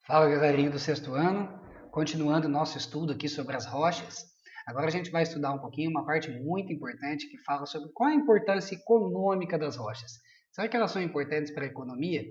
Fala, galerinha do sexto ano, continuando o nosso estudo aqui sobre as rochas. Agora a gente vai estudar um pouquinho uma parte muito importante que fala sobre qual a importância econômica das rochas. Será que elas são importantes para a economia?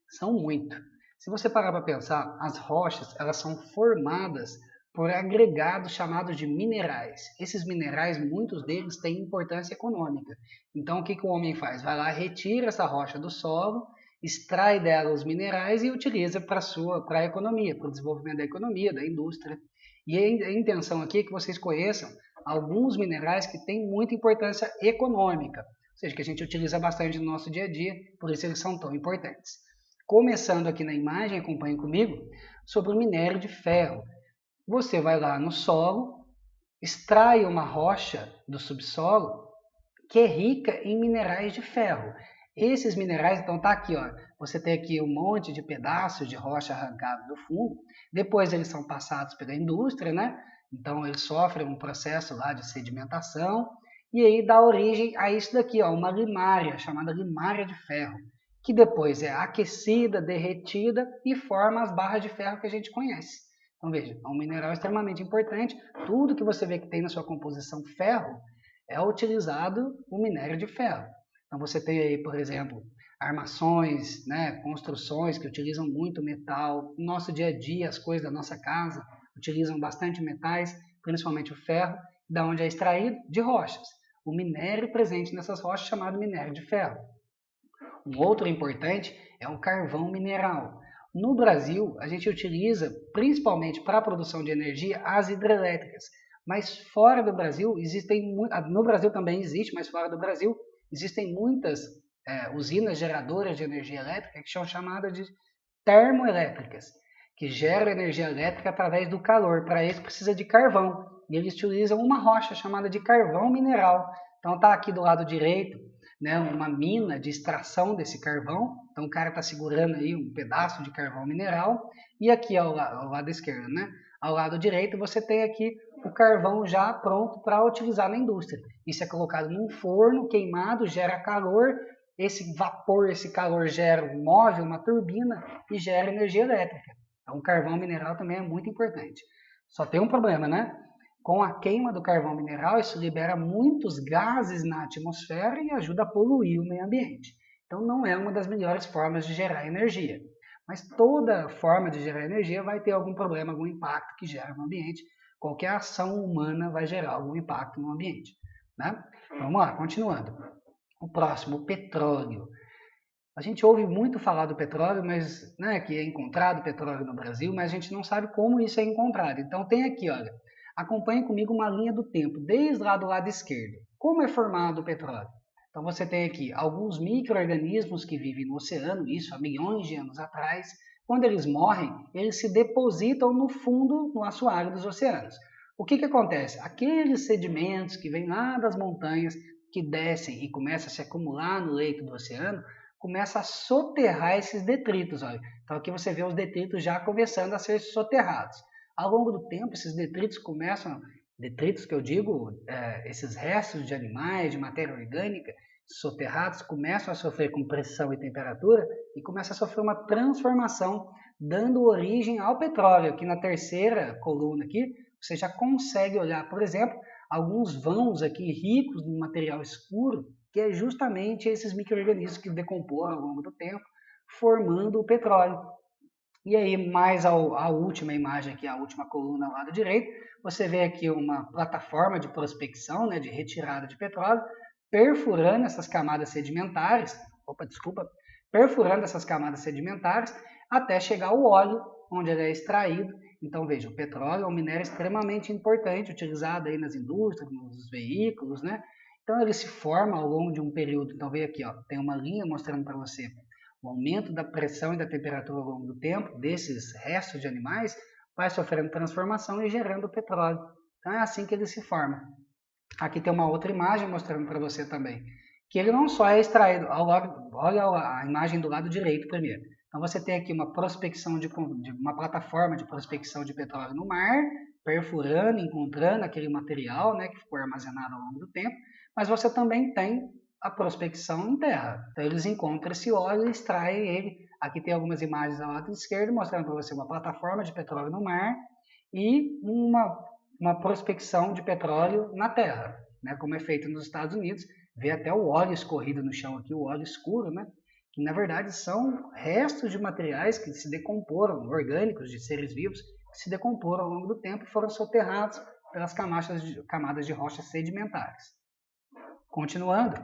São muito. Se você parar para pensar, as rochas elas são formadas por agregados chamados de minerais. Esses minerais, muitos deles têm importância econômica. Então o que o homem faz? Vai lá, retira essa rocha do solo, extrai dela os minerais e utiliza para a economia, para o desenvolvimento da economia, da indústria. E a intenção aqui é que vocês conheçam alguns minerais que têm muita importância econômica, ou seja, que a gente utiliza bastante no nosso dia a dia, por isso eles são tão importantes. Começando aqui na imagem, acompanhe comigo, sobre o minério de ferro. Você vai lá no solo, extrai uma rocha do subsolo que é rica em minerais de ferro. Esses minerais, então tá aqui, ó, você tem aqui um monte de pedaços de rocha arrancado do fundo, depois eles são passados pela indústria, né? Então eles sofrem um processo lá de sedimentação e aí dá origem a isso daqui, ó, uma limária, chamada limária de ferro, que depois é aquecida, derretida e forma as barras de ferro que a gente conhece. Então veja, é um mineral extremamente importante. Tudo que você vê que tem na sua composição ferro é utilizado o minério de ferro. Então você tem aí, por exemplo, armações, né, construções que utilizam muito metal. No nosso dia a dia, as coisas da nossa casa utilizam bastante metais, principalmente o ferro, da onde é extraído de rochas. O minério presente nessas rochas é chamado minério de ferro. Um outro importante é o carvão mineral. No Brasil, a gente utiliza principalmente para a produção de energia as hidrelétricas, mas fora do Brasil existem no Brasil também existe, mas fora do Brasil existem muitas usinas geradoras de energia elétrica que são chamadas de termoelétricas, que geram energia elétrica através do calor. Para isso precisa de carvão e eles utilizam uma rocha chamada de carvão mineral. Então está aqui do lado direito, né, uma mina de extração desse carvão. Então o cara está segurando aí um pedaço de carvão mineral e aqui ao lado esquerdo, né, ao lado direito você tem aqui o carvão já pronto para utilizar na indústria. Isso é colocado num forno queimado, gera calor, esse vapor, esse calor move uma turbina e gera energia elétrica. Então o carvão mineral também é muito importante. Só tem um problema, né? Com a queima do carvão mineral, isso libera muitos gases na atmosfera e ajuda a poluir o meio ambiente. Então não é uma das melhores formas de gerar energia. Mas toda forma de gerar energia vai ter algum problema, algum impacto que gera no ambiente. Qualquer ação humana vai gerar algum impacto no ambiente. Né? Vamos lá, continuando. O próximo, o petróleo. A gente ouve muito falar do petróleo, mas né, que é encontrado petróleo no Brasil, mas a gente não sabe como isso é encontrado. Então tem aqui, olha, acompanhe comigo uma linha do tempo, desde lá do lado esquerdo. Como é formado o petróleo? Então você tem aqui alguns micro-organismos que vivem no oceano, isso há milhões de anos atrás. Quando eles morrem, eles se depositam no fundo, no assoalho dos oceanos. O que acontece? Aqueles sedimentos que vêm lá das montanhas, que descem e começam a se acumular no leito do oceano, começa a soterrar esses detritos. Olha. Então aqui você vê os detritos já começando a ser soterrados. Ao longo do tempo, esses detritos começam, detritos que eu digo, esses restos de animais, de matéria orgânica, soterrados, começam a sofrer com pressão e temperatura e começam a sofrer uma transformação, dando origem ao petróleo. Aqui na terceira coluna aqui, você já consegue olhar, por exemplo, alguns vãos aqui ricos em material escuro, que é justamente esses micro-organismos que decomporram ao longo do tempo, formando o petróleo. E aí, mais a última imagem aqui, a última coluna ao lado direito, você vê aqui uma plataforma de prospecção, né, de retirada de petróleo, perfurando essas camadas sedimentares, perfurando essas camadas sedimentares até chegar ao óleo, onde ele é extraído. Então, veja, o petróleo é um minério extremamente importante, utilizado aí nas indústrias, nos veículos, né? Então, ele se forma ao longo de um período. Então, veja aqui, ó, tem uma linha mostrando para você o aumento da pressão e da temperatura ao longo do tempo desses restos de animais vai sofrendo transformação e gerando petróleo. Então, é assim que ele se forma. Aqui tem uma outra imagem mostrando para você também que ele não só é extraído, olha a imagem do lado direito primeiro. Então você tem aqui uma prospecção de uma plataforma de prospecção de petróleo no mar, perfurando, encontrando aquele material, né, que ficou armazenado ao longo do tempo, mas você também tem a prospecção em terra. Então eles encontram esse óleo e extraem ele Aqui tem algumas imagens ao lado esquerdo mostrando para você uma plataforma de petróleo no mar e uma prospecção de petróleo na terra, né, como é feito nos Estados Unidos. Vê até o óleo escorrido no chão aqui, o óleo escuro, né, que na verdade são restos de materiais que se decomporam, orgânicos de seres vivos, que se decomporam ao longo do tempo e foram soterrados pelas camadas de rochas sedimentares. Continuando,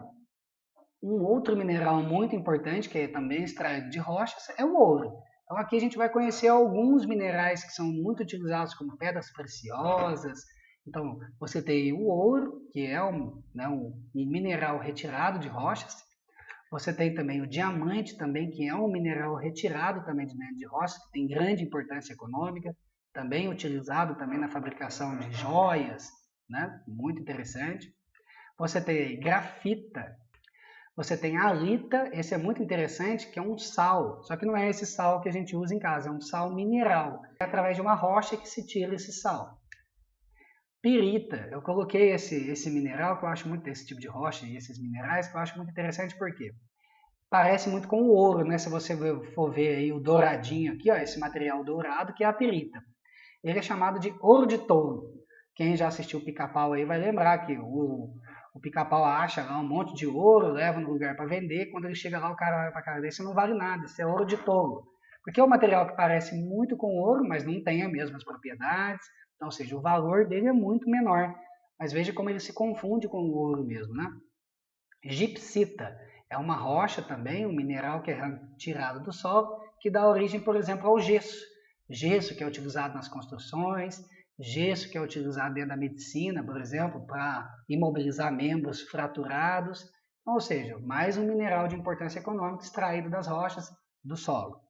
um outro mineral muito importante, que é também extraído de rochas, é o ouro. Então aqui a gente vai conhecer alguns minerais que são muito utilizados como pedras preciosas. Então você tem o ouro, que é um mineral retirado de rochas. Você tem também o diamante também, que é um mineral retirado também de rochas, que tem grande importância econômica, também utilizado também na fabricação de joias, né? Muito interessante. Você tem grafita, você tem a halita, esse é muito interessante, que é um sal, só que não é esse sal que a gente usa em casa, é um sal mineral. É através de uma rocha que se tira esse sal. Pirita, eu coloquei esse mineral, que eu acho muito, esse tipo de rocha e esses minerais, que eu acho muito interessante porque parece muito com o ouro, né? Se você for ver aí o douradinho aqui, ó, esse material dourado, que é a pirita. Ele é chamado de ouro de touro. Quem já assistiu o Pica-Pau aí vai lembrar que o Pica-Pau acha lá um monte de ouro, leva no lugar para vender, quando ele chega lá o cara olha para a cara dele, isso não vale nada, isso é ouro de touro. Porque é um material que parece muito com ouro, mas não tem as mesmas propriedades, então, ou seja, o valor dele é muito menor. Mas veja como ele se confunde com o ouro mesmo, né? Gipsita é uma rocha também, um mineral que é tirado do solo, que dá origem, por exemplo, ao gesso. Gesso que é utilizado nas construções, gesso que é utilizado dentro da medicina, por exemplo, para imobilizar membros fraturados. Ou seja, mais um mineral de importância econômica extraído das rochas do solo.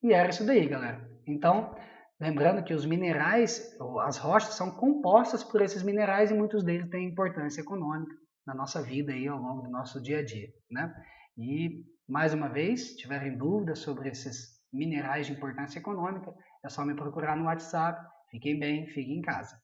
E era isso daí, galera. Então, lembrando que os minerais, as rochas, são compostas por esses minerais e muitos deles têm importância econômica na nossa vida aí ao longo do nosso dia a dia, né? E, mais uma vez, se tiverem dúvidas sobre esses minerais de importância econômica, é só me procurar no WhatsApp. Fiquem bem, fiquem em casa.